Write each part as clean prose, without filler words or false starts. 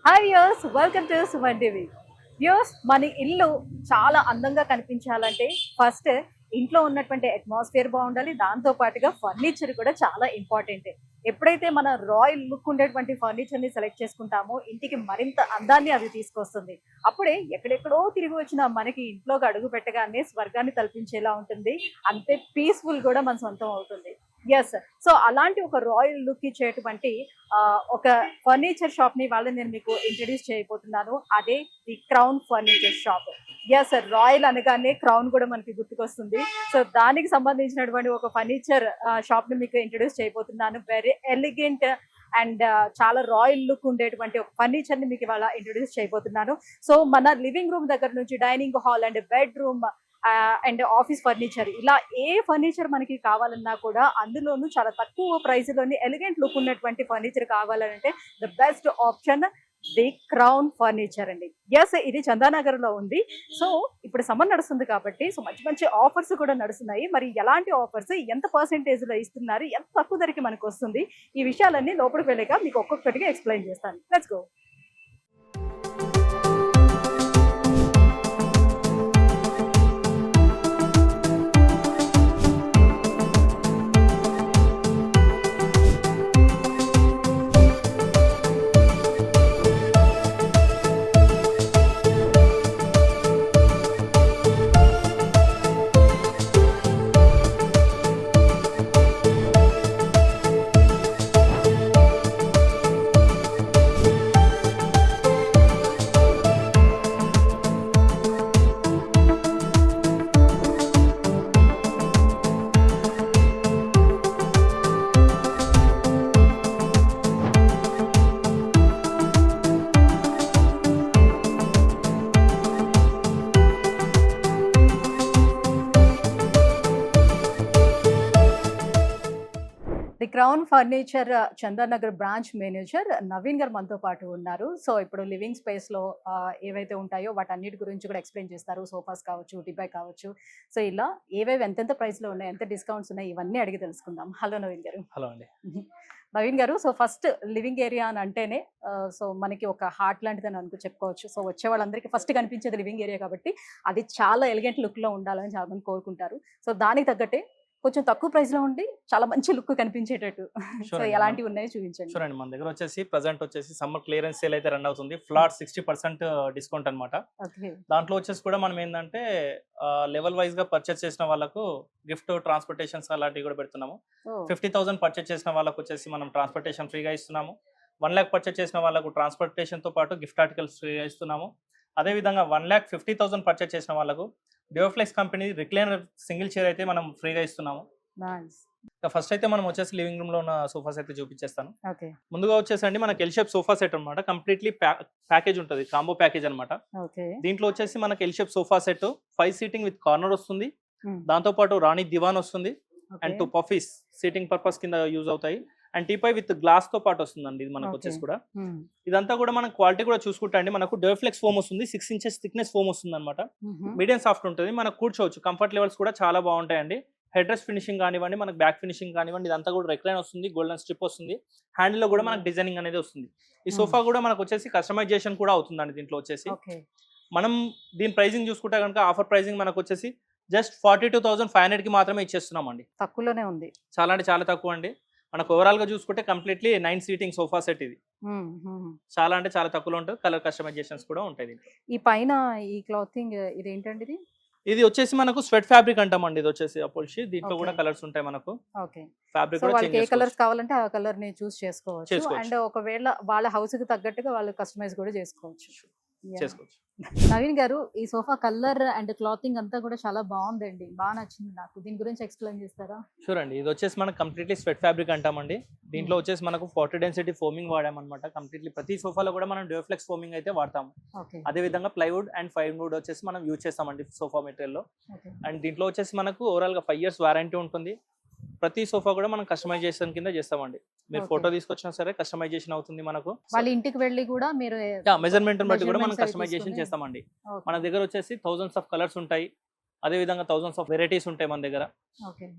Hi viewers, welcome to Suman TV. Viewers, మన ఇల్లు చాలా అందంగా కనిపించాలంటే ఫస్ట్ ఇంట్లో ఉన్నటువంటి అట్మాస్ఫియర్ బాగుండాలి. దాంతో పాటుగా ఫర్నిచర్ కూడా చాలా ఇంపార్టెంట్. ఎప్పుడైతే మన రాయల్ లుక్ ఉండేటువంటి ఫర్నిచర్ని సెలెక్ట్ చేసుకుంటామో ఇంటికి మరింత అందాన్ని అది తీసుకొస్తుంది. అప్పుడే ఎక్కడెక్కడో తిరిగి వచ్చిన మనకి ఇంట్లోకి అడుగు పెట్టగానే స్వర్గాన్ని తలపించేలా ఉంటుంది. అంతే పీస్ఫుల్ కూడా మన సొంతం అవుతుంది. ఎస్, సో అలాంటి ఒక రాయల్ లుక్ ఇచ్చేటువంటి ఒక ఫర్నిచర్ షాప్ ని వాళ్ళని నేను మీకు ఇంట్రడ్యూస్ చేయబోతున్నాను. అదే the Crown furniture shop. Yes, royal అనగానే క్రౌన్ కూడా మనకి గుర్తుకొస్తుంది. సో దానికి సంబంధించినటువంటి ఒక ఫర్నిచర్ షాప్ ని మీకు ఇంట్రడ్యూస్ చేయబోతున్నాను. వెరీ ఎలిగెంట్ అండ్ చాలా రాయల్ లుక్ ఉండేటువంటి ఒక ఫర్నిచర్ ని మీకు ఇవాళ ఇంట్రడ్యూస్ చేయబోతున్నాను. సో మన లివింగ్ రూమ్ దగ్గర నుంచి dining hall and bedroom and office furniture, ఇలా ఏ ఫర్నిచర్ మనకి కావాలన్నా కూడా అందులోనూ చాలా తక్కువ ప్రైస్ లోని ఎలిగెంట్ లుక్ ఉన్నటువంటి ఫర్నిచర్ కావాలంటే the best option the Crown furniture అండి. ఎస్, ఇది చందానగర్ లో ఉంది. సో ఇప్పుడు సమ్మర్ నడుస్తుంది కాబట్టి సో మంచి మంచి ఆఫర్స్ కూడా నడుస్తున్నాయి. మరి ఎలాంటి ఆఫర్స్, ఎంత పర్సెంటేజ్ లో ఇస్తున్నారు, ఎంత తక్కువ ధరకి మనకు వస్తుంది, ఈ విషయాలన్నీ లోపలికి వెళ్ళాక మీకు ఒక్కొక్కటిగా ఎక్స్ప్లెయిన్ చేస్తాను. Let's go. The Crown furniture Chandanagar branch manager Naveen గారు మనతో పాటు ఉన్నారు. సో ఇప్పుడు లివింగ్ స్పేస్ లో ఏవైతే ఉంటాయో వాటన్నిటి గురించి కూడా ఎక్స్ప్లెయిన్ చేస్తారు. సోఫాస్ కావచ్చు, టిపై కావచ్చు. సో ఇలా ఏవేవి ఎంతెంత ప్రైస్ లో ఉన్నాయి, ఎంత డిస్కౌంట్స్ ఉన్నాయి, ఇవన్నీ అడిగి తెలుసుకుందాం. హలో నవీన్ గారు. హలో అండి. నవీన్ గారు, సో ఫస్ట్ లివింగ్ ఏరియా అని అంటేనే సో మనకి ఒక హార్ట్ లాంటిది అని అనుకో చెప్పుకోవచ్చు. సో వచ్చే వాళ్ళందరికీ ఫస్ట్ కనిపించేది లివింగ్ ఏరియా కాబట్టి అది చాలా ఎలిగెంట్ లుక్ లో ఉండాలని చాలా మంది కోరుకుంటారు. సో దానికి తగ్గట్టే కొంచెం తక్కువ ప్రైస్ లో ఉండి చాలా మంచి లుక్ కనిపించేటట్టు సో ఎలాంటివి ఉన్నాయో చూపించండి. చూడండి, మన దగ్గర వచ్చేసి ప్రెసెంట్ వచ్చేసి సమ్మర్ క్లియరెన్స్ సేల్ అయితే రన్ అవుతుంది. ఫ్లాట్ 60% డిస్కౌంట్ అనమాట. దాంట్లో వచ్చేసి కూడా మనం ఏంటంటే లెవెల్ వైజ్ గా పర్చేస్ చేసిన వాళ్ళకు గిఫ్ట్ ట్రాన్స్పోర్టేషన్స్ అలాంటివి కూడా పెడుతున్నాము. 50,000 పర్చేస్ చేసిన వాళ్ళకు వచ్చేసి మనం ట్రాన్స్పోర్టేషన్ ఫ్రీగా ఇస్తున్నాము. 1 lakh పర్చేస్ చేసిన వాళ్ళకు ట్రాన్స్పోర్టేషన్ తో పాటు గిఫ్ట్ ఆర్టికల్స్ ఫ్రీగా ఇస్తున్నాము. అదేవిధంగా 1,50,000 పర్చేస్ చేసిన వాళ్ళకు డియోఫ్లెక్స్ కంపెనీ రిక్లైనర్ సింగిల్ చైర్ అయితే మనం ఫ్రీగా ఇస్తున్నాము. ఫస్ట్ అయితే మనం వచ్చేసి లివింగ్ రూమ్ లో ఉన్న సోఫాస్ అయితే చూపించేస్తాను. ముందుగా వచ్చేసండి మనకి ఎల్ షేప్ సోఫా సెట్ అనమాట. కంప్లీట్లీ ప్యాకేజ్ ఉంటుంది, కాంబో ప్యాకేజ్ అనమాట. దీంట్లో వచ్చేసి మనకి L shape sofa set 5 seating with corner వస్తుంది. దాంతో పాటు రాణి దివాన్ వస్తుంది అండ్ 2 పఫీస్ సీటింగ్ పర్పస్ కింద యూజ్ అవుతాయి. అండ్ టీపై విత్ గ్లాస్ తో పాటు వస్తుందండి. ఇది మనకు వచ్చేసి కూడా ఇదంతా కూడా మనం క్వాలిటీ కూడా చూసుకుంటా అండి. మనకు డోర్ఫ్లెక్స్ ఫోమ్ వస్తుంది, 6 inches థిక్నెస్ ఫోమ్ వస్తుంది అనమాట. మీడియం సాఫ్ట్ ఉంటుంది, మనకు కూర్చోవచ్చు. కంఫర్ట్ లెవెల్స్ కూడా చాలా బాగుంటాయండి. హెడ్ రెస్ట్ ఫినిషింగ్ కానివ్వండి, మనకు బ్యాక్ ఫినిషింగ్ కానివ్వండి, ఇదంతా కూడా రెక్లైన్ వస్తుంది, గోల్డెన్ స్ట్రిప్ వస్తుంది. హ్యాండిల్ లో కూడా మనకు డిజైనింగ్ అనేది వస్తుంది. ఈ సోఫా కూడా మనకు వచ్చేసి కస్టమైజేషన్ కూడా అవుతుందండి. దీంట్లో వచ్చేసి మనం దీని ప్రైజింగ్ చూసుకుంటే కనుక ఆఫర్ ప్రైజింగ్ మనకు వచ్చేసి జస్ట్ 42,500 కి మాత్రమే ఇచ్చేస్తున్నాం అండి. తక్కువలోనే ఉంది, చాలా అంటే చాలా తక్కువ అండి. మనకు ఓవరాల్ గా చూసుకుంటే కంప్లీట్లీ 9 సీటింగ్ సోఫా సెట్. ఇది చాలా అంటే చాలా తక్కువలో ఉంటుంది. కలర్ కస్టమైజేషన్స్ కూడా ఉంటాయి. ఈ పైన ఈ క్లాతింగ్ ఇది ఏంటండి? ఇది వచ్చేసి మనకు స్వెట్ ఫ్యాబ్రిక్ అంటామండి. ఇది వచ్చేసి అపోల్షి. దీంట్లో కూడా కలర్స్ ఉంటాయి మనకు. ఫ్యాబ్రిక్ కూడా ఏ కలర్స్ కావాలంటే ఆ కలర్ ని చూస్ చేసుకోవచ్చు. అండ్ ఒకవేళ వాళ్ళ హౌస్ కి తగ్గట్టుగా వాళ్ళు కస్టమైజ్ కూడా చేసుకోవచ్చు. నవీన్ గారు, ఈ సోఫా కలర్ అండ్ క్లాతింగ్ అంతా కూడా చాలా బాగుందండి, బాగా నచ్చింది నాకు. దీని గురించి ఎక్స్ప్లెయిన్ చేస్తారా? షూర్ అండి. ఇది వచ్చేసి మనకు కంప్లీట్లీ స్వెట్ ఫ్యాబ్రిక్ అంటామండి. దీంట్లో వచ్చేసి మనకు 40 డెన్సిటీ ఫోమింగ్ వాడామన్నమాట. కంప్లీట్లీ ప్రతి సోఫాలో కూడా మనం డ్యూఫ్లెక్స్ ఫోమింగ్ అయితే వాడతాము. అదే విధంగా ప్లైవుడ్ అండ్ 5 wood వచ్చేసి మనం యూజ్ చేస్తామండి సోఫా మెటీరియల్ లో. అండ్ దీంట్లో వచ్చేసి మనకు ఓవరాల్ గా 5 years వారంటీ ఉంటుంది. ప్రతి సోఫా కూడా మనం కస్టమైజేషన్ కింద చేస్తామండి. మీరు ఫోటో తీసుకొచ్చినా సరే కస్టమైజేషన్ అవుతుంది మనకు. వాళ్ళ ఇంటికి వెళ్ళి కూడా మీరు మెజర్మెంట్ బట్టి కూడా మనం కస్టమైజేషన్ చేస్తామండి. మన దగ్గర వచ్చేసి thousands ఆఫ్ కలర్స్ ఉంటాయి. అదే విధంగా thousands ఆఫ్ వెరైటీస్ ఉంటాయి మన దగ్గర.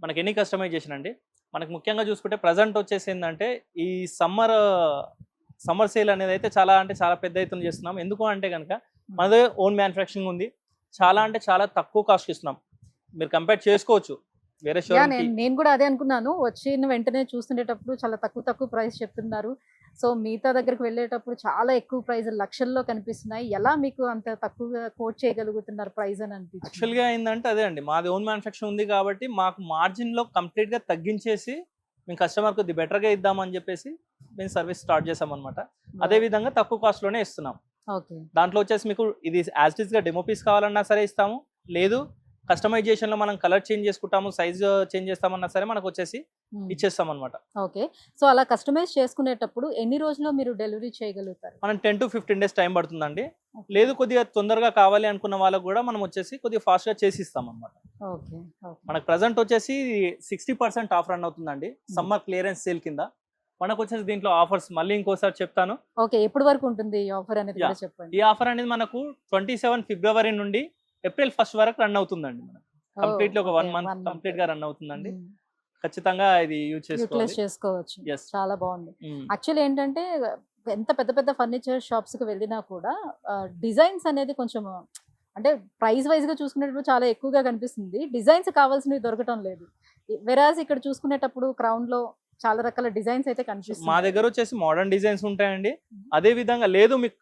మనకి ఎన్ని కస్టమైజేషన్ అండి. మనకు ముఖ్యంగా చూసుకుంటే ప్రజెంట్ వచ్చేసి ఏంటంటే ఈ సమ్మర్ సమ్మర్ సేల్ అనేది అయితే చాలా అంటే చాలా పెద్ద ఎత్తున చేస్తున్నాం. ఎందుకు అంటే కనుక మనదే ఓన్ మ్యానుఫ్యాక్చరింగ్ ఉంది. చాలా అంటే చాలా తక్కువ కాస్ట్ ఇస్తున్నాం. మీరు కంపేర్ చేసుకోవచ్చు వేరే యా షోరూమ్ కి. నేను కూడా అదే అనుకున్నాను. వచ్చిన వెంటనే చూస్తుండేటప్పుడు చాలా తక్కువ ప్రైస్ చెప్తున్నారు. సో మిగతా దగ్గరికి వెళ్ళేటప్పుడు చాలా ఎక్కువ ప్రైస్ లక్షల్లో కనిపిస్తున్నాయి. ఎలా మీకు అంత తక్కువగా కోట్ చేయగలుగుతున్నారు ప్రైస్ అని అనిపించింది? యాక్చువల్‌గా ఏందంటే అదే అండి. మాది ఓన్ మ్యానుఫ్యాక్చరింగ్ ఉంది కాబట్టి మాకు మార్జిన్‌లో కంప్లీట్‌గా తగ్గించేసి మేము కస్టమర్‌కి కొద్దిగా బెటర్‌గా ఇద్దామని చెప్పేసి మేము సర్వీస్ స్టార్ట్ చేసామన్నమాట. అదే విధంగా తక్కువ కాస్ట్‌లోనే ఇస్తున్నాం. ఓకే. దాంట్లో వచ్చేసి మీకు ఇది యాజ్ ఇట్ ఈస్‌గా డెమో పీస్ కావాలన్నా సరే ఇస్తాము. లేదు కస్టమైజేషన్‌లో మనం కలర్ చేంజ్ చేసుకుంటాము, సైజ్ చేంజ్ చేస్తామన్నా సరే మనకు వచ్చేసి ఇచ్చేస్తామన్నమాట. ఓకే. సో అలా కస్టమైజ్ చేసుకునేటప్పుడు ఎన్ని రోజుల్లో మీరు డెలివరీ చేయగలుగుతారు? మనం 10 to 15 డేస్ టైం పడుతుందండి. లేదు కొద్దిగా తొందరగా కావాలి అనుకున్న వాళ్ళకు కూడా మనం వచ్చేసి కొద్దిగా ఫాస్ట్‌గా చేసి ఇస్తామన్నమాట. ఓకే. ఓకే. మనకు ప్రెజెంట్ వచ్చేసి 60% ఆఫ్ రన్ అవుతుందండి. సమ్మర్ క్లియరెన్స్ సేల్ కింద. మనకు వచ్చేసి దీంట్లో ఆఫర్స్ మళ్ళీ ఇంకోసారి చెప్తాను. ఓకే. ఎప్పటి వరకు ఉంటుంది ఈ ఆఫర్ అనేది కూడా చెప్పండి. ఈ ఆఫర్ అనేది మనకు 27 ఫిబ్రవరి నుండి ఏప్రిల్ 1 వరకు రన్ అవుతుందండి. మనకు కంప్లీట్లీ ఒక 1 మంత్ కంప్లీట్ గా రన్ అవుతుందండి. ఖచ్చితంగా ఇది యూటిలైజ్ చేసుకోవచ్చు. Yes. చాలా బాగుంది. యాక్చువల్లీ ఏంటంటే ఎంత పెద్ద ఫర్నిచర్ షాప్స్ కి వెళ్ళినా కూడా డిజైన్స్ అనేది కొంచెం అంటే ప్రైస్ వైజ్ గా చూసుకునేటప్పుడు చాలా ఎక్కువగా కనిపిస్తుంది. డిజైన్స్ కావాల్సినవి దొరకటం లేదు. వెరాజ్ ఇక్కడ చూసుకునేటప్పుడు క్రౌన్ లో చాలా రకాల డిజైన్స్ అయితే మా కనిపిస్తుంది. దగ్గర వచ్చేసి మోడర్న్ డిజైన్స్ ఉంటాయండి. అదే విధంగా లేదు మీకు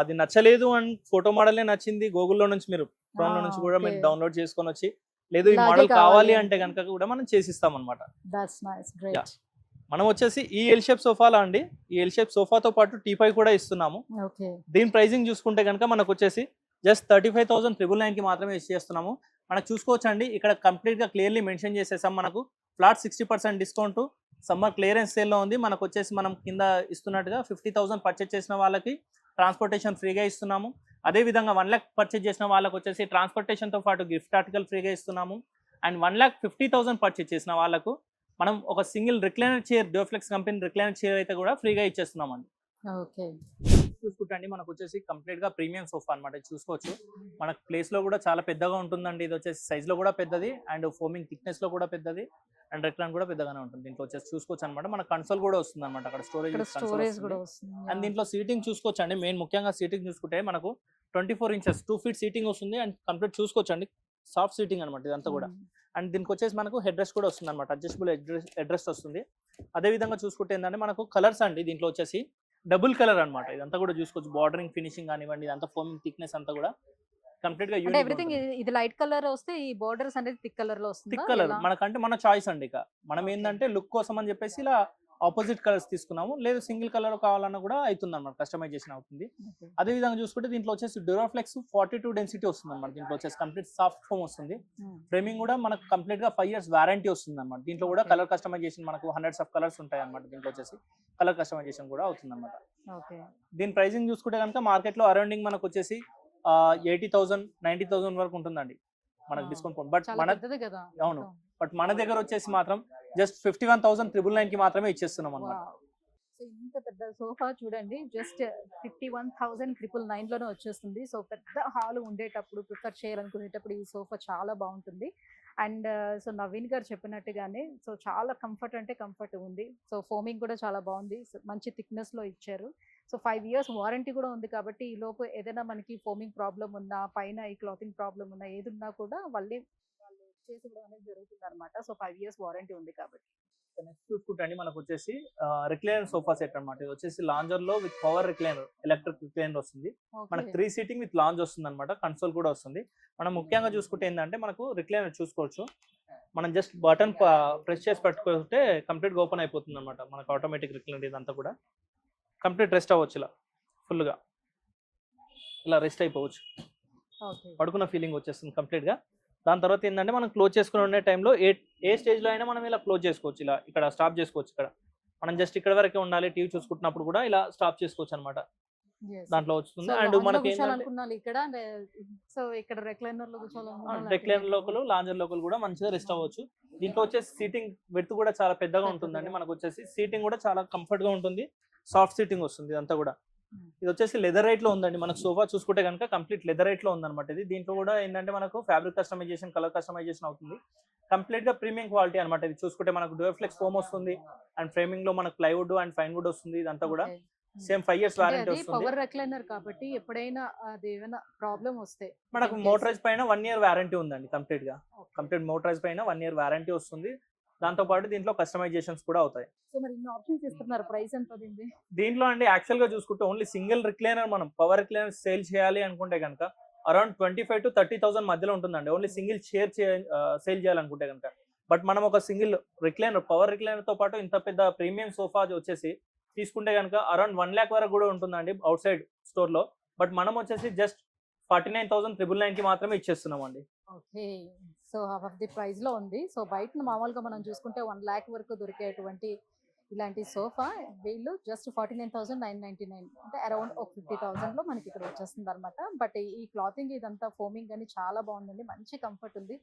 అది నచ్చలేదు అని ఫోటో మోడలే నచ్చింది గూగుల్లో నుంచి మీరు క్రోమ్ లో నుంచి కూడా మీరు డౌన్లోడ్ చేసుకొని వచ్చి లేదు ఈ ఇలాగే మోడల్ కావాలి కావాలి అంటే. అంటే కనుక కూడా మనం చేసిస్తాం అనమాట. That's nice. గ్రేట్. మనం వచ్చేసి ఈ ఎల్ షేప్ సోఫాలా అండి, ఈ ఎల్ షేప్ సోఫాతో పాటు టీపై కూడా ఇస్తున్నాము. ఓకే. దీని ప్రైసింగ్ చూసుకుంటే కనుక మనకు వచ్చేసి జస్ట్ 35,999 కి మాత్రమే ఇచ్చేస్తున్నాము. మనకు చూసుకోవచ్చు అండి, ఇక్కడ కంప్లీట్ గా క్లియర్లీ మెన్షన్ చేసేసాం. మనకు ఫ్లాట్ 60% డిస్కౌంట్ సమ్మర్ క్లియరెన్స్ సేల్లో ఉంది. మనకు వచ్చేసి మనం కింద ఇస్తున్నట్టుగా 50,000 పర్చేజ్ చేసిన వాళ్ళకి ట్రాన్స్పోర్టేషన్ ఫ్రీగా ఇస్తున్నాము. అదే విధంగా 1 lakh పర్చేజ్ చేసిన వాళ్ళకి వచ్చేసి ట్రాన్స్పోర్టేషన్ తో పాటు గిఫ్ట్ ఆర్టికల్ ఫ్రీగా ఇస్తున్నాము. అండ్ 1,50,000 పర్చేజ్ చేసిన వాళ్ళకు మనం ఒక single recliner chair Duroflex company recliner chair అయితే కూడా ఫ్రీగా ఇచ్చేస్తున్నామండి. ఓకే. చూసుకుంటే మనకు వచ్చేసి కంప్లీట్ గా ప్రీమియం సోఫా అన్నమాట. చూసుకోవచ్చు మనకు ప్లేస్ లో కూడా చాలా పెద్దగా ఉంటుందండి. ఇది వచ్చేసి సైజ్ లో కూడా పెద్దది అండ్ ఫోమింగ్ థిక్నెస్ లో కూడా పెద్దది అండ్ రెక్లాన్ కూడా పెద్దగానే ఉంటుంది. దీంట్లో వచ్చేసి చూసుకోవచ్చు అనమాట. మన కన్సోల్ కూడా వస్తుంది అనమాట. అక్కడ స్టోరేజ్ కూడా వస్తుంది. అండ్ దీంట్లో సీటింగ్ చూసుకోవచ్చు అండి. మెయిన్ ముఖ్యంగా సీటింగ్ చూసుకుంటే మనకు 24 inches 2 feet సీటింగ్ వస్తుంది అండ్ కంప్లీట్ చూసుకోవచ్చు అండి. సాఫ్ట్ సీటింగ్ అనమాట ఇదంతా కూడా. అండ్ దీనికి వచ్చేసి మనకు హెడ్ రెస్ట్ కూడా వస్తుంది అనమాట. అడ్జస్టబుల్ హెడ్ రెస్ట్ వస్తుంది. అదే విధంగా చూసుకుంటే ఏంటంటే మనకు కలర్స్ అండి దీంట్లో వచ్చేసి డబుల్ కలర్ అనమాట. ఇదంతా కూడా చూసుకోవచ్చు. బార్డరింగ్ ఫినిషింగ్ కానివ్వండి, ఇదంతా ఫోమింగ్ థిక్నెస్ అంతా కూడా కంప్లీట్ గా అంటే ఎవ్రీథింగ్ ఇది లైట్ కలర్ వస్తే ఈ బోర్డర్స్ అనేది థిక్ కలర్ లో వస్తుంది. థిక్ కలర్ మనకంటే మన చాయిస్ అండి. ఇక మనం ఏంటంటే లుక్ కోసం అని చెప్పేసి ఇలా ఆపోజిట్ కలర్స్ తీసుకున్నాము. లేదు సింగిల్ కలర్ కావాలన్నా కూడా అవుతుంది అనమాట. కస్టమైజేషన్ అవుతుంది. అదే విధంగా చూసుకుంటే దీంట్లో వచ్చేసి డ్యూరాఫ్లెక్స్ 42 డెన్సిటీ వస్తుంది అనమాట. దీంట్లో వచ్చేసి కంప్లీట్ సాఫ్ట్ ఫోమ్ వస్తుంది. ఫ్రేమింగ్ కూడా మనకు కంప్లీట్ గా 5 years వారంటీ వస్తుంది అనమాట. దీంట్లో కూడా కలర్ కస్టమైజేషన్ మనకు హండ్రెడ్స్ ఆఫ్ కలర్స్ ఉంటాయి అనమాట. దీంట్లో వచ్చేసి కలర్ కస్టమైజేషన్ కూడా అవుతుంది అనమాట. దీని ప్రైసింగ్ చూసుకుంటే కనుక మార్కెట్ లో అరౌండింగ్ మనకు వచ్చేసి 80,000 90,000 వరకు ఉంటుందండి మనకు డిస్కౌంట్. బట్ అవును, బట్ మన దగ్గర వచ్చేసి మాత్రం జస్ట్ 51,999 కి మాత్రమే ఇచ్చేస్తున్నాం అన్నమాట. సో ఇంత పెద్ద సోఫా చూడండి, జస్ట్ 51,999 లోనే వచ్చేస్తుంది. సో పెద్ద హాల్ ఉండేటప్పుడు ప్రిఫర్ చేయాలనుకునేటప్పుడు ఈ సోఫా చాలా బాగుంటుంది. అండ్ సో నవీన్ గారు చెప్పినట్టుగానే సో చాలా కంఫర్ట్ అంటే కంఫర్ట్ ఉంది. సో ఫోమింగ్ కూడా చాలా బాగుంది. మంచి థిక్నెస్ లో ఇచ్చారు. సో 5 years వారంటీ కూడా ఉంది కాబట్టి ఈ లోపు ఏదైనా మనకి ఫోమింగ్ ప్రాబ్లం ఉన్నా, పైన ఈ క్లాతింగ్ ప్రాబ్లం ఉన్నా, ఏది ఉన్నా కూడా వాళ్ళు చేసి ఇవ్వడం అనేది జరుగుతుంది అనమాట. సో 5 years వారంటీ ఉంది కాబట్టి. నెక్స్ట్ చూసుకుంటే అండి మనకు వచ్చేసి రిక్లైనర్ సోఫా సెట్ అనమాట. ఇది వచ్చేసి లాంజర్ లో with power recliner, electric recliner వస్తుంది. మనకు 3 seating విత్ లాంజ్ వస్తుంది అనమాట. కన్సోల్ కూడా వస్తుంది. మనం ముఖ్యంగా చూసుకుంటే ఏంటంటే మనకు రిక్లైనర్ చూసుకోవచ్చు. మనం జస్ట్ బటన్ ప్రెస్ చేసి పెట్టుకుంటే కంప్లీట్ గా ఓపెన్ అయిపోతుంది అనమాట. మనకు ఆటోమేటిక్ రిక్లైనర్ ఇదంతా కూడా కంప్లీట్ రెస్ట్ అవ్వచ్చు. ఇలా ఫుల్ గా ఇలా రెస్ట్ అయిపోవచ్చు. పడుకున్న ఫీలింగ్ వచ్చేస్తుంది కంప్లీట్ గా. దాని తర్వాత ఏంటంటే మనం క్లోజ్ చేసుకుని ఉండే టైంలో ఏ స్టేజ్ లో అయినా మనం ఇలా క్లోజ్ చేసుకోవచ్చు. ఇలా ఇక్కడ స్టాప్ చేసుకోవచ్చు. ఇక్కడ మనం జస్ట్ ఇక్కడ వరకే ఉండాలి, టీవీ చూసుకుంటున్నప్పుడు కూడా ఇలా స్టాప్ చేసుకోవచ్చు అనమాట. దాంట్లో వస్తుంది. అండ్ మనకి రిక్లైనర్ లోకల్, లాంజర్ లోకల్ కూడా మంచిగా రెస్ట్ అవ్వచ్చు. దీంట్లో వచ్చేసి సీటింగ్ విడ్త్ కూడా చాలా పెద్దగా ఉంటుందండి. మనకు వచ్చేసి సీటింగ్ కూడా చాలా కంఫర్ట్ గా ఉంటుంది. సాఫ్ట్ సీటింగ్ వస్తుంది ఇదంతా కూడా. ఇది వచ్చేసి లెదర్ రైట్ లో ఉందండి. మనకు సోఫా చూసుకుంటే కనుక కంప్లీట్ లెదర్ రైట్ లో ఉందన్నమాట. ఇది దీంట్లో కూడా ఏంటంటే మనకు ఫ్యాబ్రిక్ కస్టమైజేషన్, కలర్ కస్టమైజేషన్ అవుతుంది. కంప్లీట్ గా ప్రీమియం క్వాలిటీ అనమాట. ఇది చూసుకుంటే మనకు డ్యూఫ్లెక్స్ ఫోమ్ వస్తుంది అండ్ ఫ్రేమింగ్ లో మనకు ప్లైవుడ్ అండ్ ఫైన్ వుడ్ వస్తుంది. ఇదంతా కూడా సేమ్ 5 years వారంటీ అది వస్తుంది. పవర్ రెక్లైనర్ కాబట్టి ఎప్పుడైనా అది ఏమైనా ప్రాబ్లం వస్తే మనకు in case- మోటరైజ్ పైన 1 year వారంటీ ఉందండి కంప్లీట్ గా. కంప్లీట్ మోటరైజ్ పైన 1 year వారంటీ వస్తుంది. దాంతో పాటు దీంట్లో కస్టమైజేషన్స్ కూడా అవుతాయి. సో మరి ఇన్ని ఆప్షన్స్ ఇస్తున్నారు, ప్రైస్ ఎంత పడింది? దీంట్లో అండి యాక్చువల్ గా చూసుకుంటే ఓన్లీ సింగిల్ రిక్లైనర్ మనం పవర్ రిక్లైనర్ సేల్ చేయాలి అనుకుంటే కనుక అరౌండ్ 25,000 to 30,000 మధ్యలో ఉంటుందండి. ఓన్లీ సింగిల్ చైర్ సేల్ చేయాలనుకుంటే కనుక. బట్ మనం ఒక సింగిల్ రిక్లైనర్ పవర్ రిక్లైనర్ తో పాటు ఇంత పెద్ద ప్రీమియం సోఫా వచ్చేసి తీసుకుంటే కనుక అరౌండ్ 1 lakh వరకు కూడా ఉంటుందండి అవుట్ సైడ్ స్టోర్ లో. బట్ మనం వచ్చేసి జస్ట్ 49,999 కి మాత్రమే ఇచ్చేస్తున్నాం అండి. Okay, so half of the price లో ఉంది. సో బయట మామూలుగా మనం చూసుకుంటే 1 lakh వరకు దొరికేటువంటి ఇలాంటి సోఫా వీళ్ళు జస్ట్ 49,999 అంటే అరౌండ్ ఒక 50,000 లో మనకి ఇక్కడ వచ్చేస్తుంది అనమాట. బట్ ఈ క్లాతింగ్ ఇదంతా ఫోమింగ్ అని చాలా బాగుందండి, మంచి కంఫర్ట్ ఉంది,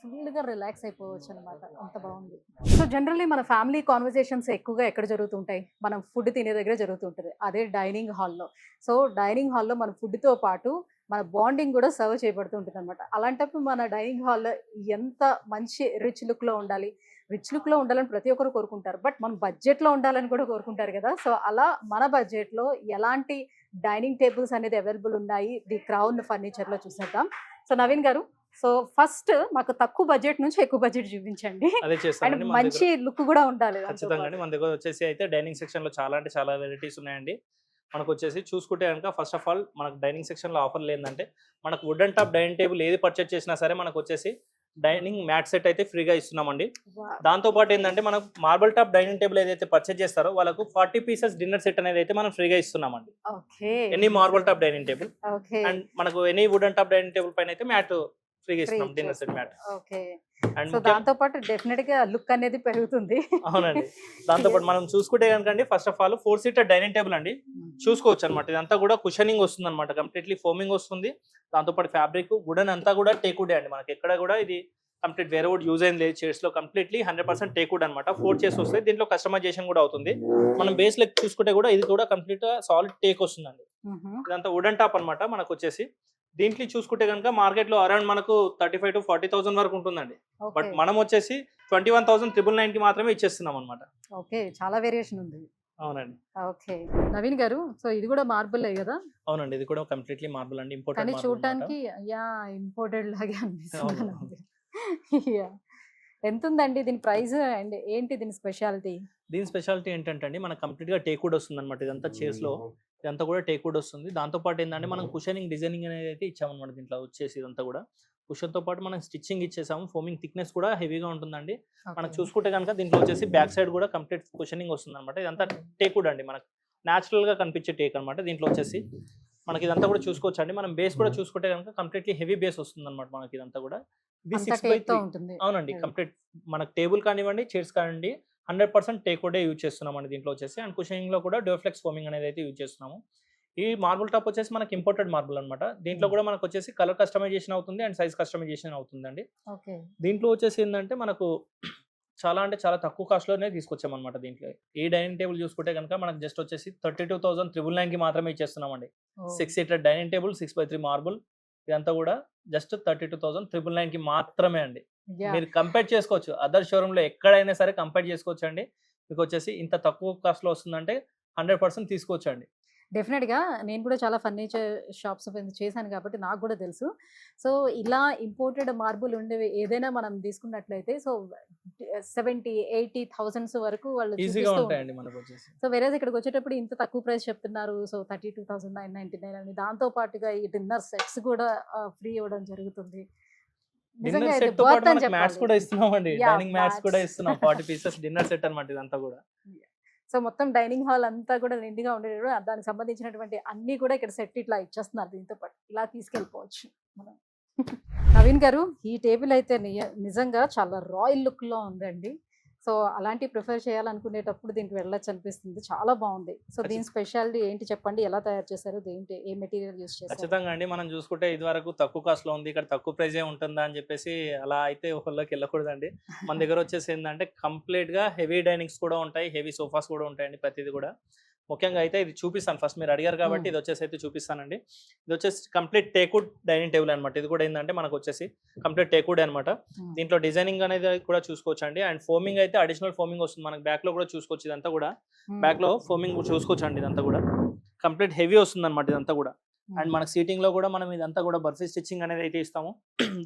ఫుల్ గా రిలాక్స్ అయిపోవచ్చు అనమాట, అంత బాగుంది. సో జనరల్లీ మన ఫ్యామిలీ కాన్వర్సేషన్స్ ఎక్కువగా ఎక్కడ జరుగుతుంటాయి? మనం ఫుడ్ తినే దగ్గర జరుగుతుంటది, అదే డైనింగ్ హాల్లో. సో డైనింగ్ హాల్లో మన ఫుడ్ తో పాటు మన బాండింగ్ కూడా సర్వ్ చేయబడుతూ ఉంటుంది అనమాట. అలాంటప్పుడు మన డైనింగ్ హాల్లో ఎంత మంచి రిచ్ లుక్ లో ఉండాలి, రిచ్ లుక్ లో ఉండాలని ప్రతి ఒక్కరు కోరుకుంటారు, బట్ మన బడ్జెట్ లో ఉండాలని కూడా కోరుకుంటారు కదా. సో అలా మన బడ్జెట్ లో ఎలాంటి డైనింగ్ టేబుల్స్ అనేది అవైలబుల్ ఉన్నాయి ది క్రౌన్ ఫర్నిచర్ లో చూసేద్దాం. సో నవీన్ గారు, సో ఫస్ట్ మాకు తక్కువ బడ్జెట్ నుంచి ఎక్కువ బడ్జెట్ చూపించండి, అదే అండ్ చేస్తానండి. మన మంచి దగ్గర లుక్ కూడా ఉండాలి. ఖచ్చితంగా అండి. మన దగ్గర వచ్చేసి అయితే డైనింగ్ సెక్షన్ లో చాలా అంటే చాలా వెరైటీస్ ఉన్నాయండి. మనకు వచ్చేసి చూసుకుంటే కనుక ఫస్ట్ ఆఫ్ ఆల్ మనకు డైనింగ్ సెక్షన్ లో ఆఫర్లు ఏంటంటే మనకు వుడెన్ టాప్ డైనింగ్ టేబుల్ ఏది పర్చేస్ చేసినా సరే మనకు వచ్చేసి డైనింగ్ మ్యాట్ సెట్ అయితే ఫ్రీగా ఇస్తున్నామండి. దాంతో పాటు ఏంటంటే మనకు మార్బల్ టాప్ డైనింగ్ టేబుల్ ఏదైతే పర్చేస్ చేస్తారో వాళ్ళకు 40 pieces డిన్నర్ సెట్ అనేది అయితే మనం ఫ్రీగా ఇస్తున్నామండి. Okay, any marble top dining table okay, and మనకు any wooden top dining table పైన అయితే మ్యాట్ ఫ్రీగా ఇస్తున్నాం, dinner set mat. Okay, and so దాంతో పాటు డెఫినెట్ గా లుక్ అనేది పెరుగుతుంది. అవునండి. దాంతో పాటు మనం చూసుకుంటే కనుక first of all 4 seater dining table అండి చూసుకోవచ్చు అనమాట. ఇదంతా కూడా కుషనింగ్ వస్తుంది అనమాట, కంప్లీట్లీ ఫోమింగ్ వస్తుంది. దాంతో పాటు ఫ్యాబ్రిక్ వుడెన్ అంతా కూడా టేక్వుడ్ అండి. మనకి ఎక్కడ కూడా ఇది కంప్లీట్ వేరే వుడ్ యూజ్ అయింది లేదు. చైర్స్ లో కంప్లీట్లీ 100% టేక్వుడ్ అనమాట. 4 chairs వస్తాయి. దీంట్లో కస్టమైజేషన్ కూడా అవుతుంది. మనం బేస్ లెక్ చూసుకుంటే కూడా ఇది కూడా కంప్లీట్ సాలిడ్ టేక్ వస్తుందండి. ఇదంతా వుడెన్ టాప్ అనమాట. మనకు వచ్చేసి దీంట్లో చూసుకుంటే కనుక మార్కెట్ లో అరౌండ్ మనకు 35,000 to 40,000 వరకు ఉంటుందండి. బట్ మనం వచ్చేసి 21,999 కి మాత్రమే ఇచ్చేస్తున్నాం అనమాట. ఓకే, చాలా వేరియేషన్ ఉంది. అవునండి. ఓకే, నవీన్ గారు, సో ఇది కూడా మార్బుల్ కదా? అవునండి, ఇది కూడా కంప్లీట్లీ మార్బుల్ అండి, ఇంపోర్టెడ్ కానీ మార్బుల్. చూడటానికి యా ఇంపోర్టెడ్ లాగే అనిపిస్తుంది అవును. నాకు. యా, ఎంత ఉందండి దీని ప్రైస్ అండ్ ఏంటి దీని స్పెషాలిటీ? దీని స్పెషాలిటీ ఏంటంటే అండి మనకు కంప్లీట్ గా టేక్వుడ్ వస్తుంది అనమాట. ఇదంతా చైర్స్ లో ఇదంతా కూడా టేక్వుడ్ వస్తుంది. దాంతో పాటు ఏంటంటే మనం కుషనింగ్ డిజైనింగ్ అనేది అయితే ఇచ్చామన్నమాట. దీంట్లో వచ్చేసి ఇదంతా కూడా కుషన్ తో పాటు మనం స్టిచ్చింగ్ ఇచ్చేసాము. ఫోమింగ్ థిక్నెస్ కూడా హెవీగా ఉంటుందండి. మనకు చూసుకుంటే కనుక దీంట్లో వచ్చేసి బ్యాక్ సైడ్ కూడా కంప్లీట్ కుషనింగ్ వస్తుంది అనమాట. ఇదంతా టేక్వుడ్ అండి, మనకు న్యాచురల్ గా కనిపించే టేక్ అనమాట. దీంట్లో వచ్చేసి మనకి ఇదంతా కూడా చూసుకోవచ్చు అండి. మనం బేస్ కూడా చూసుకుంటే కనుక కంప్లీట్లీ హెవీ బేస్ వస్తుంది అనమాట. మనకి ఇదంతా కూడా ఇది 6/3 ఉంటుంది. అవునండి. Heavy. కంప్లీట్ మనకు టేబుల్ కానివ్వండి, చైర్స్ కానివ్వండి 100% టేక్వుడే యూజ్ చేస్తున్నామండి దీంట్లో వచ్చేసి. అండ్ కుషనింగ్ లో కూడా డోఫ్లెక్స్ ఫోమింగ్ అనేది అయితే యూజ్ చేస్తున్నాము. ఈ మార్బుల్ టాప్ వచ్చేసి మనకి ఇంపోర్టెడ్ మార్బుల్ అనమాట. దీంట్లో కూడా మనకు వచ్చేసి కలర్ కస్టమైజేషన్ అవుతుంది అండ్ సైజ్ కస్టమైజేషన్ అవుతుందండి. ఓకే, దీంట్లో వచ్చేసి ఏంటంటే మనకు చాలా అంటే చాలా తక్కువ కాస్ట్ లోనే తీసుకొచ్చామన్నమాట. దీంట్లో ఈ డైనింగ్ టేబుల్ చూసుకుంటే కనుక మనకు జస్ట్ వచ్చేసి 32,999 కి మాత్రమే ఇచ్చేస్తున్నామండి. 6 seater డైనింగ్ టేబుల్ 6/3 మార్బుల్ ఇదంతా కూడా జస్ట్ 32,999 కి మాత్రమే అండి. మీరు కంపేర్ చేసుకోవచ్చు, అదర్ షోరూమ్ లో ఎక్కడైనా సరే కంపేర్ చేసుకోవచ్చు అండి. మీకు వచ్చేసి ఇంత తక్కువ కాస్ట్ లో వస్తుందంటే 100% తీసుకోవచ్చు అండి. డెఫినెట్ గా నేను కూడా చాలా ఫర్నిచర్ షాప్స్ చేశాను కాబట్టి నాకు కూడా తెలుసు. సో ఇలా ఇంపోర్టెడ్ మార్బుల్ ఉండేవి ఏదైనా మనం తీసుకున్నట్లయితే సో 70,000-80,000 వరకు వాళ్ళు ఈజీగా చూపిస్తూ ఉంటారు. ఉంటాయండి మనకు వచ్చేసి. సో వేరే ఇక్కడికి వచ్చేటప్పుడు ఇంత తక్కువ ప్రైస్ చెప్తున్నారు. సో 32,999 అని, దాంతో పాటుగా ఈ డిన్నర్ సెట్స్ కూడా ఫ్రీ ఇవ్వడం జరుగుతుంది. నిజంగా డిన్నర్ ఇది సెట్ తో వర్త్ పాటు అని మనకి మ్యాట్స్ చెప్పాలి. కూడా ఇస్తున్నామండి. Yeah, డైనింగ్ మ్యాట్స్ కూడా mats. ఇస్తున్నాం. 40 pieces డిన్నర్ సెట్ అన్నమాట ఇదంతా కూడా. సో మొత్తం డైనింగ్ హాల్ అంతా కూడా నిండుగా ఉండేటప్పుడు దానికి సంబంధించినటువంటి అన్ని కూడా ఇక్కడ సెట్ ఇట్లా ఇచ్చేస్తున్నారు. దీంతో పాటు ఇలా తీసుకెళ్ళిపోవచ్చు మనం. నవీన్ గారు, ఈ టేబుల్ అయితే నిజంగా చాలా రాయల్ లుక్ లో ఉందండి. సో అలాంటి ప్రిఫర్ చేయాలనుకునేటప్పుడు దీనికి వెళ్ళొచ్చు అనిపిస్తుంది. చాలా బాగుంది. సో దీని స్పెషాలిటీ ఏంటి చెప్పండి, ఎలా తయారు చేశారు, దేంటి ఏ మెటీరియల్ యూస్ చేశారు? ఖచ్చితంగా అండి. మనం చూసుకుంటే ఇది వరకు తక్కువ కాస్ట్ లో ఉంది, ఇక్కడ తక్కువ ప్రైజే ఉంటుందా అని చెప్పేసి అలా అయితే ఒకళ్ళకి వెళ్ళకూడదండి. మన దగ్గర వచ్చేసి ఏంటంటే కంప్లీట్ గా హెవీ డైనింగ్స్ కూడా ఉంటాయి, హెవీ సోఫాస్ కూడా ఉంటాయండి. ప్రతిది కూడా ముఖ్యంగా అయితే ఇది చూపిస్తాను ఫస్ట్, మీరు అడిగారు కాబట్టి ఇది వచ్చేసి అయితే చూపిస్తానండి. ఇది వచ్చేసి కంప్లీట్ టేక్వుడ్ డైనింగ్ టేబుల్ అనమాట. ఇది కూడా ఏంటంటే మనకు వచ్చేసి కంప్లీట్ టేక్వుడ్ అనమాట. దీంట్లో డిజైనింగ్ అనేది కూడా చూసుకోవచ్చు అండి. అండ్ ఫోమింగ్ అయితే అడిషనల్ ఫోమింగ్ వస్తుంది మనకి, బ్యాక్ లో కూడా చూసుకోవచ్చు. ఇదంతా కూడా బ్యాక్ లో ఫోమింగ్ చూసుకోవచ్చు అండి. ఇదంతా కూడా కంప్లీట్ హెవీ వస్తుంది అనమాట ఇదంతా కూడా. అండ్ మనకి సీటింగ్ లో కూడా మనం ఇదంతా కూడా బర్ఫీ స్టిచ్చింగ్ అనేది అయితే ఇస్తాము.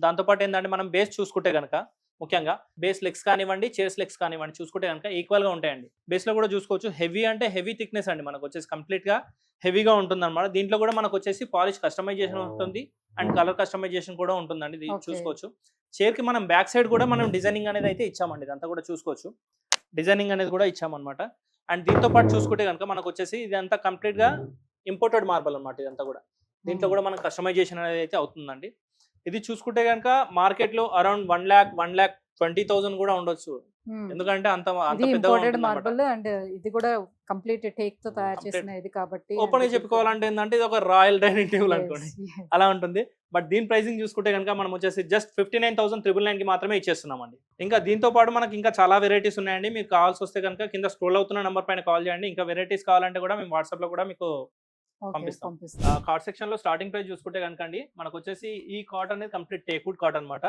దాంతోపాటు ఏంటంటే మనం బేస్ చూసుకుంటే కనుక ముఖ్యంగా బేస్ లెగ్స్ కానివ్వండి, చైర్స్ లెగ్స్ కానివ్వండి చూసుకుంటే కనుక ఈక్వల్ గా ఉంటాయండి. బేస్ లో కూడా చూసుకోవచ్చు హెవీ అంటే హెవీ థిక్నెస్ అండి, మనకు వచ్చేసి కంప్లీట్ గా హెవీగా ఉంటుంది అనమాట. దీంట్లో కూడా మనకు వచ్చేసి పాలిష్ కస్టమైజేషన్ ఉంటుంది అండ్ కలర్ కస్టమైజేషన్ కూడా ఉంటుందండి. ఇది చూసుకోవచ్చు. చైర్ కి మనం బ్యాక్ సైడ్ కూడా మనం డిజైనింగ్ అనేది అయితే ఇచ్చామండి. ఇదంతా కూడా చూసుకోవచ్చు, డిజైనింగ్ అనేది కూడా ఇచ్చామన్నమాట. అండ్ దీంతో పాటు చూసుకుంటే కనుక మనకు వచ్చేసి ఇదంతా కంప్లీట్ గా ఇంపోర్టెడ్ మార్బల్ అనమాట. ఇదంతా కూడా దీంట్లో కూడా మనకు కస్టమైజేషన్ అనేది అయితే అవుతుందండి. ఇది చూసుకుంటే కనుక మార్కెట్ లో అరౌండ్ 1,20,000 కూడా ఉండొచ్చు. ఎందుకంటే అంత ఇంపోర్టెడ్ మార్బల్ అండ్ ఇది కూడా కంప్లీట్ టేక్ తో తయారు చేసిన ఇది కాబట్టి ఓపెన్ గా చెప్పుకోవాలంటే ఏంటంటే ఇది ఒక రాయల్ డైనింగ్ టేబుల్ అనుకోండి, అలా ఉంటుంది. బట్ దీని ప్రైసింగ్ చూసుకుంటే కనుక మనం వచ్చేసి జస్ట్ 59,999 కి మాత్రమే ఇచ్చేస్తున్నామండి. ఇంకా దీంతో పాటు మనకి ఇంకా చాలా వెరైటీస్ ఉన్నాయండి. మీకు కావాల్సి వస్తే కనుక కింద స్క్రోల్ అవుతున్న నెంబర్ పైన కాల్ చేయండి. ఇంకా వెరైటీస్ కావాలంటే కూడా మేము వాట్సాప్ లో కూడా మీకు పంపిస్తాం. కార్డ్ సెక్షన్ లో స్టార్టింగ్ ప్రైస్ చూసుకుంటే కనుక అండి మనకు వచ్చేసి ఈ కార్డ్ అనేది కంప్లీట్ టేక్వుడ్ కార్డ్ అనమాట.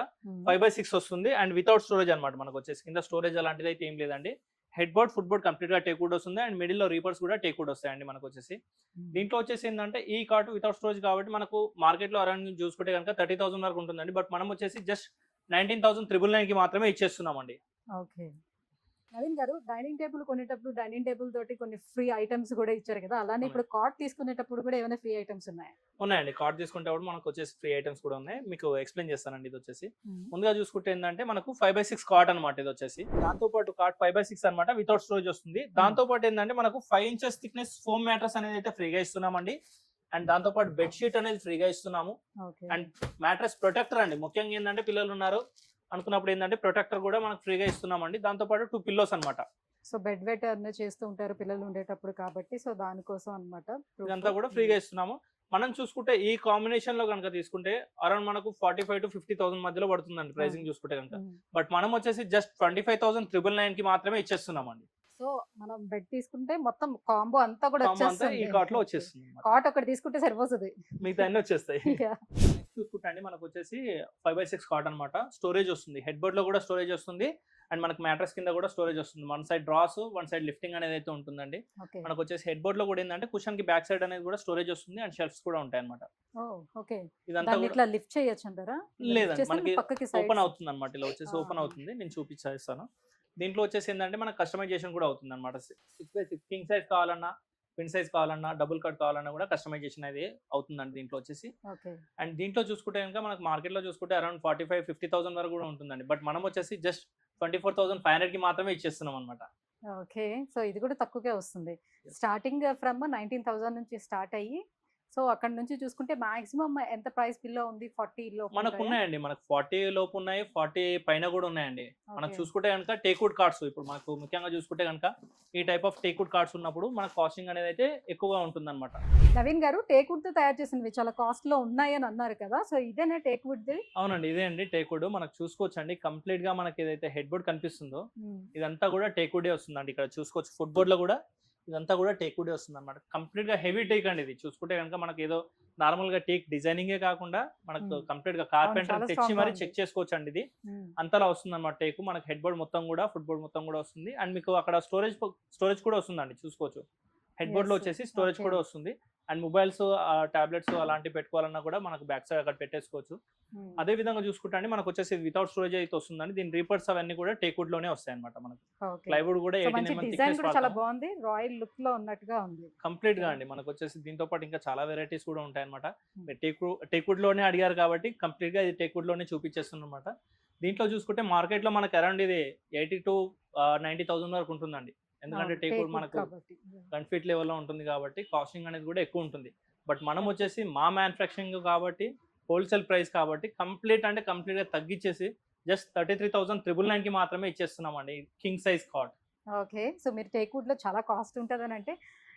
5x6 వస్తుంది అండ్ వితౌట్ స్టోరేజ్ అనమాట. మనకు వచ్చేసి కింద స్టోరేజ్ అలాంటిది అయితే ఏం లేదండి. Head board, foot board complete గా టేక్వుడ్ వస్తుంది అండ్ మిడిల్ లో రీపర్స్ కూడా టేక్వుడ్ వస్తాయండి మనకు వచ్చేసి. దీంట్లో వచ్చేసి ఏంటంటే ఈ కార్డ్ వితౌట్ స్టోరేజ్ కాబట్టి మనకు మార్కెట్ లో అరౌండ్ చూసుకుంటే కనుక 30,000 వరకు ఉంటుందండి. బట్ మనం వచ్చేసి జస్ట్ 19,999 కి మాత్రమే ఇచ్చేస్తున్నామండి. ఓకే నవీన్ గారు, డైనింగ్ టేబుల్ కొనేటప్పుడు డైనింగ్ టేబుల్ తోటి కొన్ని ఫ్రీ ఐటమ్స్ కూడా ఇచ్చారు కదా, అలానే ఇప్పుడు కార్డ్ తీసుకునేటప్పుడు కూడా ఏమైనా ఫ్రీ ఐటమ్స్ ఉన్నాయా? ఉన్నాయండి. కార్డ్ తీసుకుంటే మనకు వచ్చేసి ఫ్రీ ఐటమ్స్ కూడా ఉన్నాయి. మీకు ఎక్స్ప్లెయిన్ చేస్తానండి. ఇది వచ్చేసి ముందుగా చూసుకుంటే ఏంటంటే మనకు 5x6 కార్డ్ అనమాట. ఇది వచ్చేసి దాంతో పాటు కార్డ్ 5x6 అనమాట, వితౌట్ స్టోరేజ్ వస్తుంది. దాంతో పాటు ఏంటంటే మనకు 5 inches థిక్నెస్ ఫోమ్ మ్యాట్రస్ అనేది అయితే ఫ్రీగా ఇస్తున్నామండి. అండ్ దాంతో పాటు బెడ్ షీట్ అనేది ఫ్రీగా ఇస్తున్నాము. అండ్ మ్యాట్రస్ ప్రొటెక్టర్ అండి, ముఖ్యంగా ఏంటంటే పిల్లలు ఉన్నారు అనుకున్నప్పుడు ఏంటంటే ప్రొటెక్టర్ కూడా మనకు ఫ్రీగా ఇస్తున్నామండి. దాంతో పాటు 2 పిల్లోస్ అనమాట. సో బెడ్ వెట్ అన్నీ చేస్తూ ఉంటారు పిల్లలు ఉండేటప్పుడు కాబట్టి, సో దానికోసం అనమాట ఇదంతా కూడా ఫ్రీగా ఇస్తున్నాము. మనం చూసుకుంటే ఈ కాంబినేషన్ లో కనుక తీసుకుంటే అరౌండ్ మనకు 45,000 to 50,000 మధ్యలో పడుతుందండి ప్రైసింగ్ చూసుకుంటే కనుక. బట్ మనం వచ్చేసి జస్ట్ 25,999 కి మాత్రమే ఇచ్చేస్తున్నామండి. సో మనం బెడ్ తీసుకుంటే మొత్తం కాంబో అంతా కూడా ఈ కార్ట్ లో వచ్చేస్తుంది. కాట్ ఒకటి తీసుకుంటే సరిపోతుంది, మిగతా అన్ని వచ్చేస్తాయి. చూసుకుంటే అండి మనకు వచ్చేసి 5x6 కార్ట్ అనమాట. స్టోరేజ్ వస్తుంది, హెడ్ బోర్డ్ లో కూడా స్టోరేజ్ వస్తుంది అండ్ మనకు మ్యాట్రస్ కింద కూడా స్టోరేజ్ వస్తుంది. One side drawers, one side lifting అనేది అయితే ఉంటుందండి. మనకు వచ్చేసి హెడ్ బోర్డ్ లో కూడా ఏంటంటే కుషన్ కి బ్యాక్ సైడ్ అనేది కూడా స్టోరేజ్ వస్తుంది అండ్ షెల్ఫ్స్ కూడా ఉంటాయి అనమాట. ఇదంతా ఇట్లా లిఫ్ట్ చేయొచ్చు అంటారా? లేదండి, మనకి ఓపెన్ అవుతుంది అనమాట. ఇలా వచ్చేసి ఓపెన్ అవుతుంది. నేను చూపించేస్తాను. దీంట్లో వచ్చేసి ఏంటంటే మనకు కస్టమైజేషన్ కూడా అవుతుంది అనమాట. 6x6 కింగ్ సైజ్ కావాలన్నా, ట్విన్ సైజ్ కావాలన్నా, డబుల్ కట్ కావాలన్నా కూడా కస్టమైజేషన్ అనేది అవుతుందండి దీంట్లో వచ్చేసి. అండ్ దీంట్లో చూసుకుంటే కనుక మనకు మార్కెట్ లో చూసుకుంటే అరౌండ్ 45,000-50,000 వరకు కూడా ఉంటుందండి. బట్ మనం వచ్చేసి జస్ట్ 24,500 కి మాత్రమే ఇచ్చేస్తున్నాం అనమాట. ఓకే, సో ఇది కూడా తక్కువగా వస్తుంది. స్టార్టింగ్ ఫ్రమ్ 19,000 నుంచి స్టార్ట్ అయ్యి, సో అక్కడ నుంచి చూసుకుంటే మాక్సిమం ఎంత ప్రైస్ బిల్లో ఉంది? 40 లోపు మనకు ఉన్నాయండి. మనకు 40 లోపు ఉన్నాయి, 40 పైన కూడా ఉన్నాయండి. మనకు చూసుకుంటే కనుక టేక్వుడ్ కార్డ్స్ ఇప్పుడు మనకు ముఖ్యంగా చూసుకుంటే కనుక ఈ టైప్ ఆఫ్ టేక్వుడ్ కార్డ్స్ ఉన్నప్పుడు మనకు కాస్టింగ్ అనేది అయితే ఎక్కువగా ఉంటుంది అనమాట. నవీన్ గారు, టేక్వుడ్ తో తయారు చేసినవి చాలా కాస్ట్ లో ఉన్నాయి అని అన్నారు కదా, సో ఇదేనా టేక్వుడ్? అవునండి, ఇదే అండి టేక్వుడ్. మనకు చూసుకోవచ్చు అండి కంప్లీట్ గా మనకి ఏదైతే హెడ్ బోర్డ్ కనిపిస్తుందో ఇదంతా కూడా టేక్వుడే వస్తుందండి. ఇక్కడ చూసుకోవచ్చు ఫుట్ బోర్డ్ లో కూడా ఇదంతా కూడా టేక్వుడే వస్తుంది అనమాట. కంప్లీట్ గా హెవీ టేక్ అండి. ఇది చూసుకుంటే కనుక మనకి ఏదో నార్మల్ గా టేక్ డిజైనింగే కాకుండా మనకు కంప్లీట్ గా కార్పెంటర్ తెచ్చి మరి చెక్ చేసుకోవచ్చు అండి. ఇది అంతలా వస్తుంది అనమాట టేక్. మనకి హెడ్ బోర్డ్ మొత్తం కూడా, ఫుట్ బోర్డ్ మొత్తం కూడా వస్తుంది అండ్ మీకు అక్కడ స్టోరేజ్ కూడా వస్తుందండి. చూసుకోవచ్చు హెడ్ బోర్డ్ లో వచ్చేసి స్టోరేజ్ కూడా వస్తుంది అండ్ మొబైల్స్, టాబ్లెట్స్ అలాంటివి పెట్టుకోవాలన్నా కూడా మనకు బ్యాక్ సైడ్ అక్కడ పెట్టేసుకోవచ్చు. అదే విధంగా చూసుకుంటే అండి మనకు వచ్చేసి వితౌట్ స్టోరేజ్ అయితే వస్తుందండి. దీని రీపర్స్ అవన్నీ కూడా టేక్వుడ్ లోనే వస్తాయి అనమాట. మనకు ప్లైవుడ్ కూడా 18 mm థిక్నెస్ చాలా బాగుంది, రాయల్ లుక్ లో ఉన్నట్టుగా ఉంది కంప్లీట్ గా అండి. మనకు వచ్చేసి దీంతో పాటు ఇంకా చాలా వెరైటీస్ కూడా ఉంటాయి అనమాట. టేక్వుడ్ లోనే అడిగారు కాబట్టి కంప్లీట్ గా ఇది టేక్వుడ్ లోనే చూపించేస్తుంది అనమాట. దీంట్లో చూసుకుంటే మార్కెట్ లో మనకు అరౌండ్ ఇది 80,000 to 90,000 వరకు ఉంటుందండి. ఎందుకంటే టేక్వుడ్ మనకు 10 feet లెవెల్లో ఉంటుంది కాబట్టి కాస్టింగ్ అనేది కూడా ఎక్కువ ఉంటుంది. బట్ మనం వచ్చేసి మా మ్యానుఫ్యాక్చరింగ్ కాబట్టి హోల్సేల్ ప్రైస్ కాబట్టి కంప్లీట్ గా తగ్గించేసి జస్ట్ 33,999 కి మాత్రమే ఇచ్చేస్తున్నామండి king size card. Okay. So మీరు టేక్‌వుడ్‌లో చాలా కాస్ట్ ఉంటదని అంటే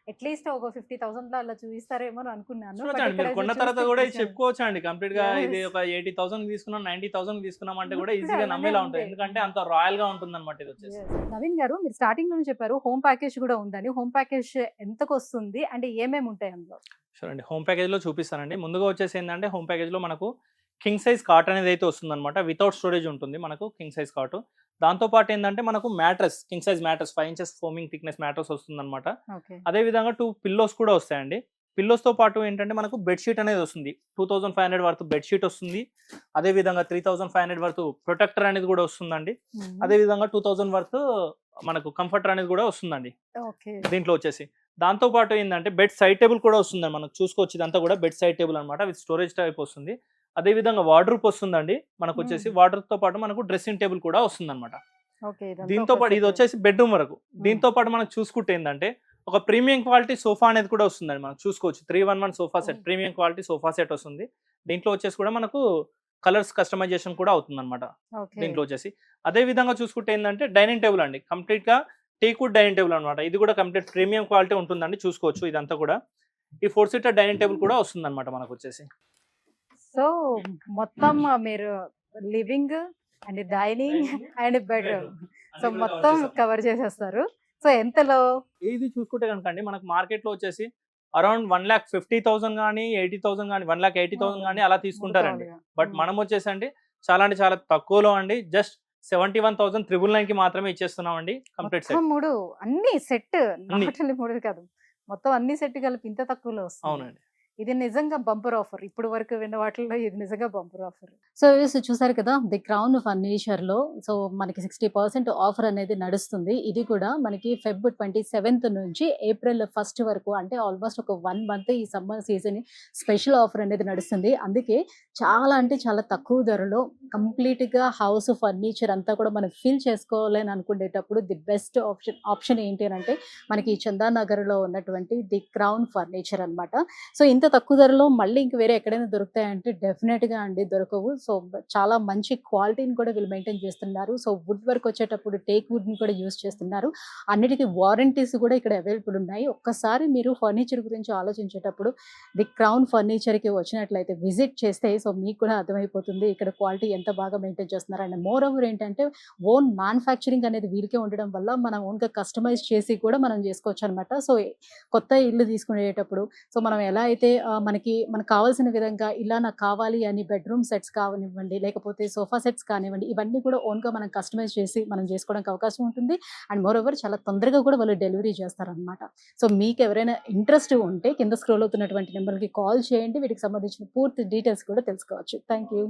అట్‌లీస్ట్ ఒక 50,000లో అలా చూయిస్తారేమో అని అనుకున్నాను. బట్ చూడొచ్చండి. ఇక్కడ మీరు కొన్న చూస్తే తర్వాత కూడా ఇది కొంచెం చెప్పుకోవచ్చండి. కంప్లీట్‌గా ఇది యెస్. ఒక 80,000 తీసుకున్నాం, 90,000 తీసుకున్నాం అంటే కూడా లుక్ కూడా ఈజీగా అలానే నమ్మేలా ఉంది. ఉంటది. ఎందుకంటే అంత రాయల్‌గా ఉంటుందన్నమాట ఇదొచ్చేసి. యెస్. నవీన్ గారు మీరు స్టార్టింగ్‌లోనే చెప్పారు హోమ్ ప్యాకేజ్ కూడా ఉందని. హోమ్ ప్యాకేజ్ ఎంతకొస్తుంది? అంటే ఏమేమి ఉంటాయి అందులో? షూర్ అండి. హోమ్ ప్యాకేజ్‌లో చూపిస్తానండి. ముందుగా వచ్చేసి ఏందంటే హోమ్ ప్యాకేజ్‌లో మనకు కింగ్ సైజ్ కాట్ అనేది అయితే వస్తుందన్నమాట. వితౌట్ స్టోరేజ్ ఉంటుంది మనకు కింగ్ సైజ్ కాట్. దాంతో పాటు ఏందంటే మనకు mattress, king size mattress 5 inches foaming thickness mattress వస్తుందన్నమాట. ఓకే. అదే విధంగా 2 పిల్లోస్ కూడా వస్తాయండి. పిల్లోస్‌తో పాటు ఏంటంటే మనకు బెడ్ షీట్ అనేది వస్తుంది. 2500 వర్త్ బెడ్ షీట్ వస్తుంది. అదే విధంగా 3500 వర్త్ ప్రొటెక్టర్ అనేది కూడా వస్తుందండి. హ్మ్. అదే విధంగా 2000 వర్త్ మనకు కంఫర్టర్ అనేది కూడా వస్తుందండి ఓకే. దీంట్లో వచ్చేసి. దాంతో పాటు ఏందంటే బెడ్ సైడ్ టేబుల్ కూడా వస్తుందండి. మనకు చూసుకోవచ్చు ఇదంతా కూడా బెడ్ సైడ్ టేబుల్ అన్నమాట. విత్ స్టోరేజ్ టైప్ వస్తుంది. అదే విధంగా వార్డ్‌రోబ్ వస్తుందండి. మనకొచ్చేసి హ్మ్. వార్డ్‌రోబ్‌తో పాటు మనకు డ్రెస్సింగ్ టేబుల్ కూడా వస్తుందన్నమాట. ఓకే. ఇదంతా దీంతో ఒక పాటు ఇది సెట్. వచ్చేసి బెడ్‌రూమ్ వరకు. హ్మ్. దీంతో పాటు మనకు చూసుకుంటే ఏందంటే ఒక ప్రీమియం క్వాలిటీ సోఫా అనేది కూడా వస్తుందండి. మనం చూసుకోవచ్చు. 311 సోఫా సెట్ ఓహ్! ప్రీమియం క్వాలిటీ సోఫా సెట్ వస్తుంది. దీంట్లో వచ్చేసి కూడా మనకు కలర్స్ కస్టమైజేషన్ కూడా అవుతుందన్నమాట. ఓకే. దీంట్లో వచ్చేసి. అదే విధంగా చూసుకుంటే ఏందంటే డైనింగ్ టేబుల్ అండి. కంప్లీట్‌గా టేక్‌వుడ్ డైనింగ్ టేబుల్ అన్నమాట. ఇది కూడా కంప్లీట్ ప్రీమియం క్వాలిటీ ఉంటుందండి. చూసుకోవచ్చు ఇదంతా కూడా. ఈ 4 సీటర్ డైనింగ్ టేబుల్ కూడా వస్తుందన్నమాట మనకొచ్చేసి. సో మొత్తం మీరు living and dining and bedroom. So అన్ని కూడా కవర్ మొత్తం చేసాం. కవర్ చేసేస్తారు. సో ఎంతలో? ఇది చూసుకుంటే గనుక అండి మనకు మార్కెట్‌లో వచ్చేసి అరౌండ్ 1,50,000 గాని, 80,000 గాని, 1,80,000 గాని అలా తీసుకుంటారండి. మామూలుగా. బట్ హ్మ్. మనం వచ్చేసి అండి చాలా అంటే చాలా తక్కువలో అండి. జస్ట్ 71,999కి మాత్రమే ఇచ్చేస్తున్నామండి కంప్లీట్ మొత్తం సెట్. 3 అన్ని సెట్. అన్ని. నాట్ ఓన్లీ 3 కాదు. మొత్తం అన్ని సెట్ కలిపి ఇంత తక్కువలో వస్తుంది. అవునండి. ఇది నిజంగా బంపర్ ఆఫర్. ఇప్పటి వరకు విన్న వాటిల్లో ఇది నిజంగా బంపర్ ఆఫర్. సో చూసారు కదా ది క్రౌన్ ఫర్నిచర్‌లో సో మనకి 60% ఆఫర్ అనేది నడుస్తుంది. ఇది కూడా మనకి ఫెబ్ 27థ్ నుంచి ఏప్రిల్ 1 వరకు అంటే ఆల్మోస్ట్ ఒక 1 మంత్ ఈ సమ్మర్ సీజన్ స్పెషల్ ఆఫర్ అనేది నడుస్తుంది. అందుకే చాలా అంటే చాలా తక్కువ ధరలో కంప్లీట్‌గా హౌస్ ఫర్నిచర్ అంతా కూడా మనం ఫీల్ చేసుకోవాలి అని అనుకునేటప్పుడు ది బెస్ట్ ఆప్షన్ ఏంటి అనంటే మనకి చందానగర్‌లో ఉన్నటువంటి ది క్రౌన్ ఫర్నిచర్ అన్నమాట. సో ఇంత తక్కువ ధరలో మళ్ళీ ఇంక వేరే ఎక్కడైనా దొరుకుతాయంటే డెఫినెట్‌గా అండి దొరకవు. సో చాలా మంచి క్వాలిటీని కూడా వీళ్ళు మెయింటైన్ చేస్తున్నారు. సో వుడ్ వర్క్ వచ్చేటప్పుడు టేక్ వుడ్‌ని కూడా యూజ్ చేస్తున్నారు. అన్నిటికి వారంటీస్ కూడా ఇక్కడ అవైలబుల్ ఉన్నాయి. ఒక్కసారి మీరు ఫర్నిచర్ గురించి ఆలోచించేటప్పుడు ది క్రౌన్ ఫర్నిచర్‌కి వచ్చినట్లయితే విజిట్ చేస్తే సో మీకు కూడా అర్థమైపోతుంది ఇక్కడ క్వాలిటీ ఎంత బాగా మెయింటైన్ చేస్తున్నారు. అండ్ మోర్ ఓవర్ ఏంటంటే ఓన్ మ్యానుఫ్యాక్చరింగ్ అనేది వీళ్ళకే ఉండడం వల్ల మనం ఓన్‌గా కస్టమైజ్ చేసి కూడా మనం చేసుకోవచ్చనమాట. సో కొత్త ఇల్లు తీసుకునేటప్పుడు సో మనం ఎలా అయితే మనకు కావాల్సిన విధంగా ఇలా నాకు కావాలి అని బెడ్‌రూమ్ సెట్స్ కావనివ్వండి, లేకపోతే సోఫా సెట్స్ కానివ్వండి, ఇవన్నీ కూడా ఓన్‌గా మనం కస్టమైజ్ చేసి మనం చేసుకోవడానికి అవకాశం ఉంటుంది. అండ్ మోర్ ఓవర్ చాలా తొందరగా కూడా వాళ్ళు డెలివరీ చేస్తారనమాట. సో మీకెవరైనా ఇంట్రెస్ట్ ఉంటే కింద స్క్రోల్ అవుతున్నటువంటి నంబర్‌కి కాల్ చేయండి. వీటికి సంబంధించిన పూర్తి డీటెయిల్స్ కూడా తెలుసుకోవచ్చు. Thank you.